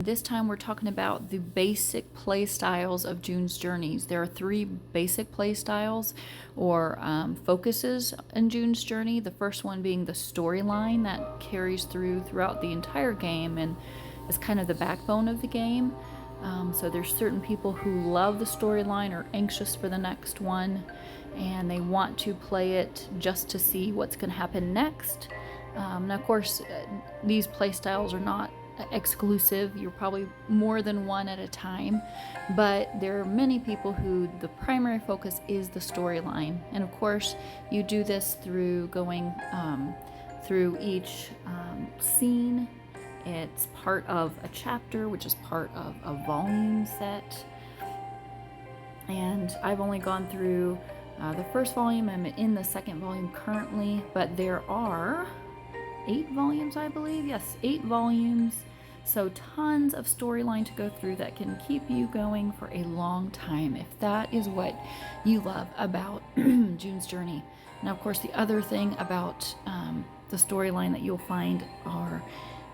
This time we're talking about the basic play styles of June's Journeys. There are 3 basic play styles or focuses in June's Journey. The first one being the storyline that carries throughout the entire game and is kind of the backbone of the game. So there's certain people who love the storyline or anxious for the next one, and they want to play it just to see what's going to happen next. Now, of course, these play styles are not exclusive. You're probably more than one at a time, but there are many people who the primary focus is the storyline. And of course, you do this through going through each scene. It's part of a chapter, which is part of a volume set. And I've only gone through the first volume. I'm in the second volume currently, but there are 8 volumes, I believe. Yes, 8 volumes. So tons of storyline to go through that can keep you going for a long time if that is what you love about June's Journey. Now, of course, the other thing about the storyline that you'll find are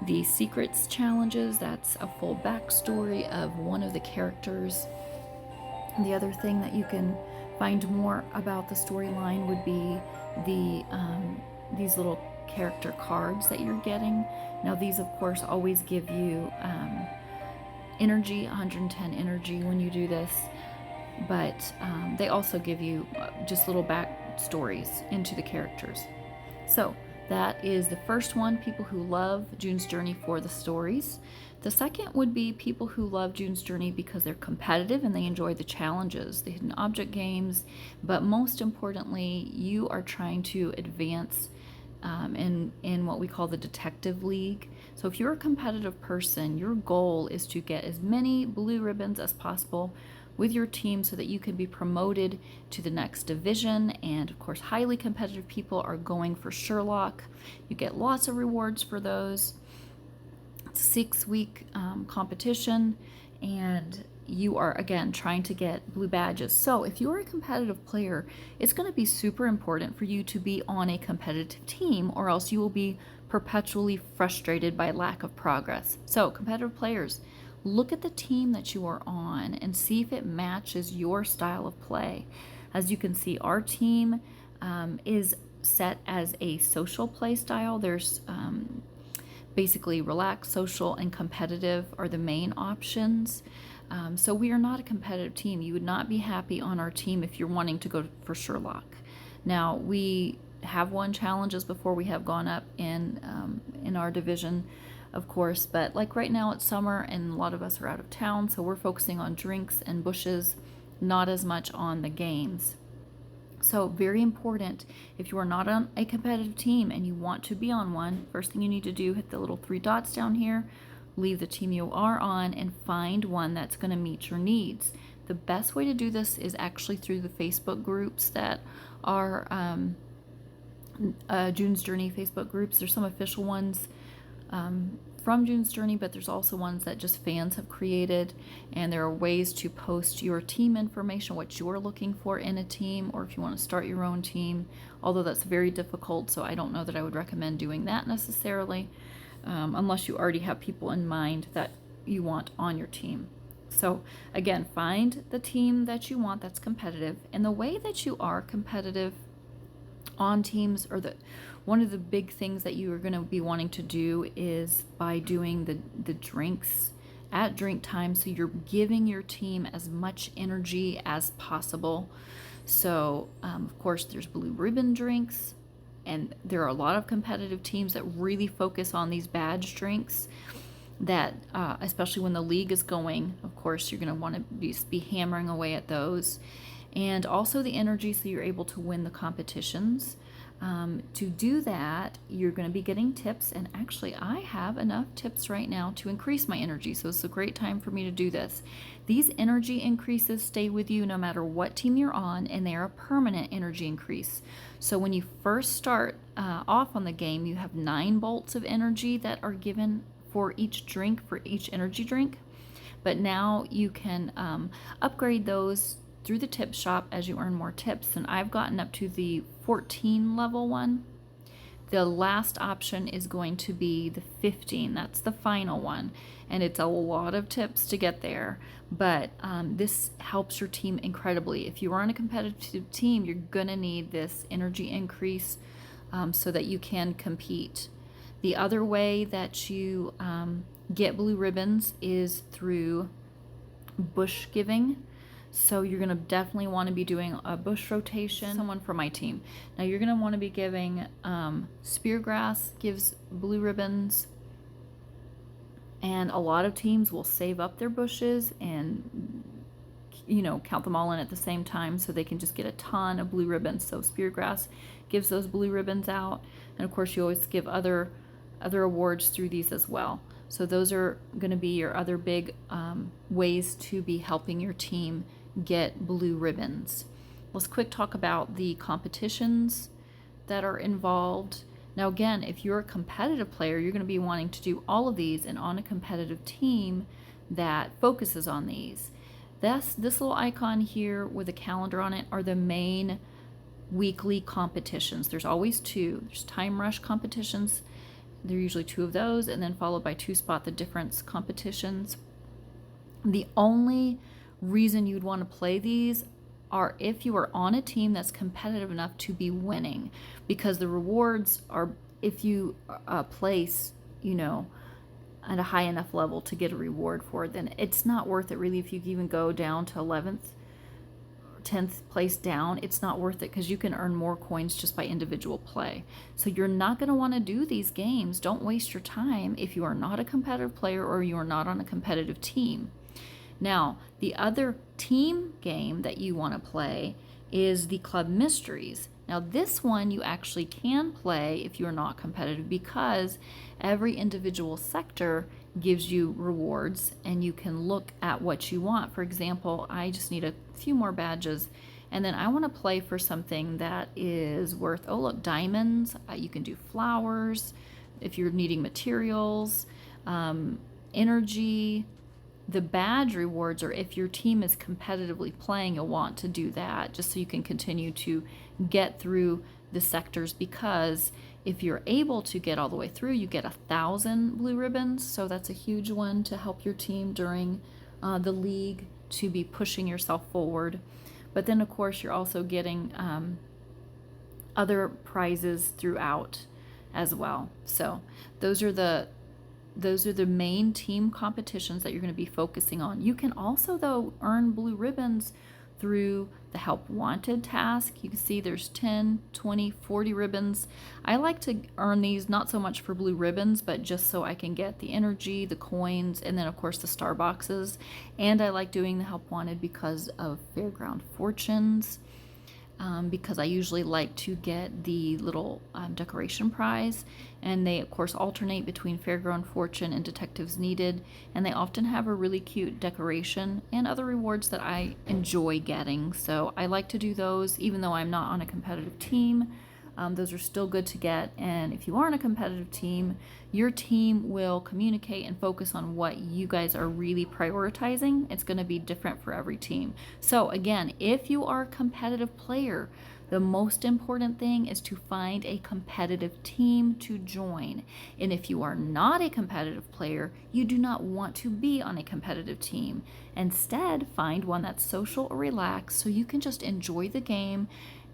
the secrets challenges. That's a full backstory of one of the characters. And the other thing that you can find more about the storyline would be these little character cards that you're getting. Now these of course always give you energy, 110 energy when you do this, but they also give you just little back stories into the characters. So that is the first one, people who love June's Journey for the stories. The second would be people who love June's Journey because they're competitive and they enjoy the challenges, the hidden object games, but most importantly, you are trying to advance in what we call the detective league. So if you're a competitive person, your goal is to get as many blue ribbons as possible with your team so that you can be promoted to the next division. And of course, highly competitive people are going for Sherlock. You get lots of rewards for those. It's a 6-week competition, and you are again trying to get blue badges. So if you're a competitive player, it's going to be super important for you to be on a competitive team, or else you will be perpetually frustrated by lack of progress. So competitive players, look at the team that you are on and see if it matches your style of play. As you can see, our team is set as a social play style. There's basically relaxed, social, and competitive are the main options. So we are not a competitive team. You would not be happy on our team if you're wanting to go for Sherlock. Now, we have won challenges before. We have gone up in our division, of course, but like right now it's summer and a lot of us are out of town, so we're focusing on drinks and bushes, not as much on the games. So very important, if you are not on a competitive team and you want to be on one, first thing you need to do, hit the little 3 dots down here, leave the team you are on, and find one that's going to meet your needs. The best way to do this is actually through the Facebook groups that are June's Journey Facebook groups. There's some official ones from June's Journey, but there's also ones that just fans have created, and there are ways to post your team information, what you're looking for in a team, or if you want to start your own team, although that's very difficult, so I don't know that I would recommend doing that necessarily, unless you already have people in mind that you want on your team. So again, find the team that you want that's competitive, and the way that you are competitive on teams, or one of the big things that you are going to be wanting to do is by doing the drinks at drink time, so you're giving your team as much energy as possible. So of course there's blue ribbon drinks, and there are a lot of competitive teams that really focus on these badge drinks that especially when the league is going, of course you're going to want to be hammering away at those. And also the energy, so you're able to win the competitions. To do that, you're going to be getting tips, and actually I have enough tips right now to increase my energy, so it's a great time for me to do this. These energy increases stay with you no matter what team you're on, and they are a permanent energy increase. So when you first start off on the game, you have 9 bolts of energy that are given for each drink, for each energy drink, but now you can upgrade those through the tip shop as you earn more tips, and I've gotten up to the 14 level one. The last option is going to be the 15. That's the final one. And it's a lot of tips to get there. But this helps your team incredibly. If you are on a competitive team, you're going to need this energy increase so that you can compete. The other way that you get blue ribbons is through bush giving. So you're going to definitely want to be doing a bush rotation. Someone from my team. Now you're going to want to be giving speargrass gives blue ribbons. And a lot of teams will save up their bushes and, you know, count them all in at the same time so they can just get a ton of blue ribbons. So speargrass gives those blue ribbons out. And of course you always give other awards through these as well. So those are going to be your other big ways to be helping your team get blue ribbons. Let's quick talk about the competitions that are involved. Now again, if you're a competitive player, you're going to be wanting to do all of these and on a competitive team that focuses on these. This little icon here with a calendar on it are the main weekly competitions. There's always two. There's time rush competitions. There are usually two of those, and then followed by 2 spot the difference competitions. The only reason you'd want to play these are if you are on a team that's competitive enough to be winning, because the rewards are if you place, you know, at a high enough level to get a reward for it, then it's not worth it really. If you even go down to 11th, 10th place down, it's not worth it because you can earn more coins just by individual play. So you're not going to want to do these games. Don't waste your time if you are not a competitive player or you are not on a competitive team. Now, the other team game that you want to play is the Club Mysteries. Now, this one you actually can play if you're not competitive because every individual sector gives you rewards and you can look at what you want. For example, I just need a few more badges and then I want to play for something that is worth, oh look, diamonds. You can do flowers if you're needing materials, energy. The badge rewards are if your team is competitively playing, you'll want to do that just so you can continue to get through the sectors, because if you're able to get all the way through, you get 1,000 blue ribbons. So that's a huge one to help your team during the league to be pushing yourself forward. But then of course you're also getting other prizes throughout as well. So those are the main team competitions that you're going to be focusing on. You can also, though, earn blue ribbons through the Help Wanted task. You can see there's 10, 20, 40 ribbons. I like to earn these not so much for blue ribbons, but just so I can get the energy, the coins, and then of course the star boxes. And I like doing the Help Wanted because of Fairground Fortunes. Because I usually like to get the little decoration prize, and they of course alternate between Fairground Fortune and Detectives Needed, and they often have a really cute decoration and other rewards that I enjoy getting. So I like to do those even though I'm not on a competitive team. Those are still good to get, and if you are on a competitive team, your team will communicate and focus on what you guys are really prioritizing. It's going to be different for every team. So again, if you are a competitive player, the most important thing is to find a competitive team to join. And if you are not a competitive player, you do not want to be on a competitive team. Instead, find one that's social or relaxed so you can just enjoy the game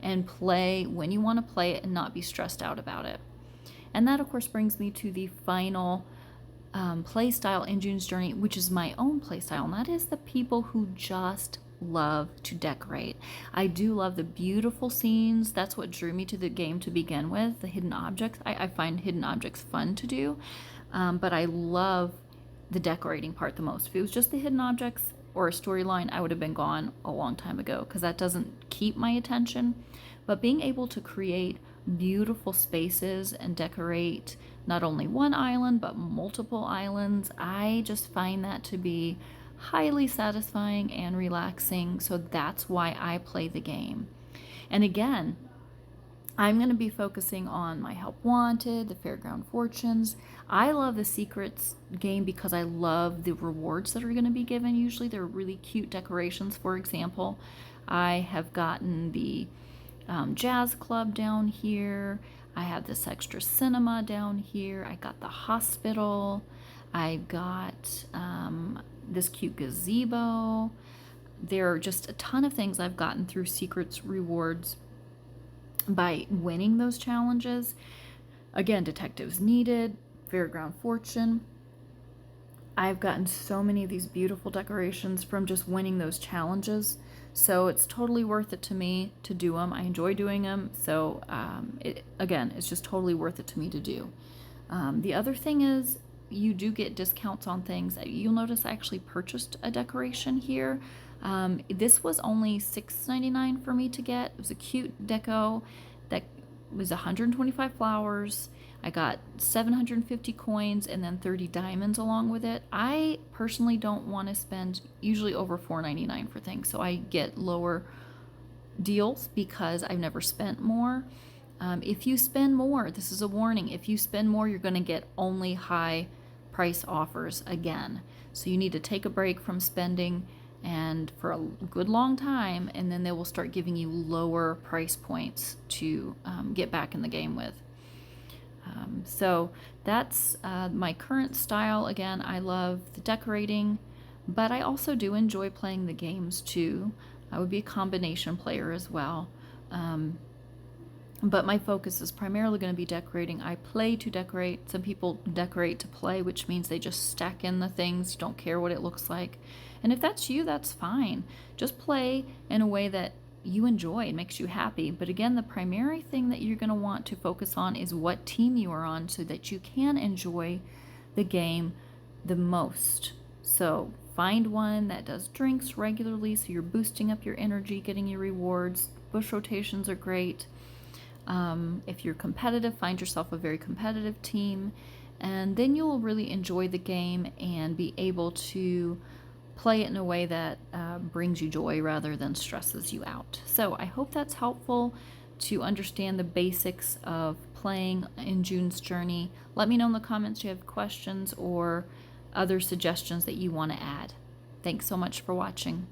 and play when you want to play it and not be stressed out about it. And that of course brings me to the final playstyle in June's Journey, which is my own playstyle, and that is the people who just love to decorate. I do love the beautiful scenes. That's what drew me to the game to begin with, the hidden objects. I find hidden objects fun to do, but I love the decorating part the most. If it was just the hidden objects or a storyline, I would have been gone a long time ago because that doesn't keep my attention. But being able to create beautiful spaces and decorate not only one island but multiple islands, I just find that to be highly satisfying and relaxing. So that's why I play the game. And again, I'm going to be focusing on my Help Wanted, the Fairground Fortunes. I love the Secrets game because I love the rewards that are going to be given. Usually they're really cute decorations. For example, I have gotten the Jazz Club down here. I have this extra cinema down here. I got the hospital. I've got this cute gazebo. There are just a ton of things I've gotten through Secrets rewards by winning those challenges. Again, Detectives Needed, Fairground Fortune. I've gotten so many of these beautiful decorations from just winning those challenges. So it's totally worth it to me to do them. I enjoy doing them. So again, it's just totally worth it to me to do. The other thing is you do get discounts on things. You'll notice I actually purchased a decoration here. This was only $6.99 for me to get. It was a cute deco that was 125 flowers. I got 750 coins and then 30 diamonds along with it. I personally don't want to spend usually over $4.99 for things, so I get lower deals because I've never spent more. If you spend more, this is a warning, if you spend more, you're going to get only high price offers again. So you need to take a break from spending and for a good long time, and then they will start giving you lower price points to get back in the game with. So that's my current style. Again, I love the decorating, but I also do enjoy playing the games too. I would be a combination player as well. But my focus is primarily going to be decorating. I play to decorate. Some people decorate to play, which means they just stack in the things, don't care what it looks like. And if that's you, that's fine. Just play in a way that you enjoy, it makes you happy. But again, the primary thing that you're going to want to focus on is what team you are on so that you can enjoy the game the most. So find one that does drinks regularly so you're boosting up your energy, getting your rewards. Bush rotations are great. If you're competitive, find yourself a very competitive team, and then you'll really enjoy the game and be able to play it in a way that brings you joy rather than stresses you out. So I hope that's helpful to understand the basics of playing in June's Journey. Let me know in the comments if you have questions or other suggestions that you want to add. Thanks so much for watching.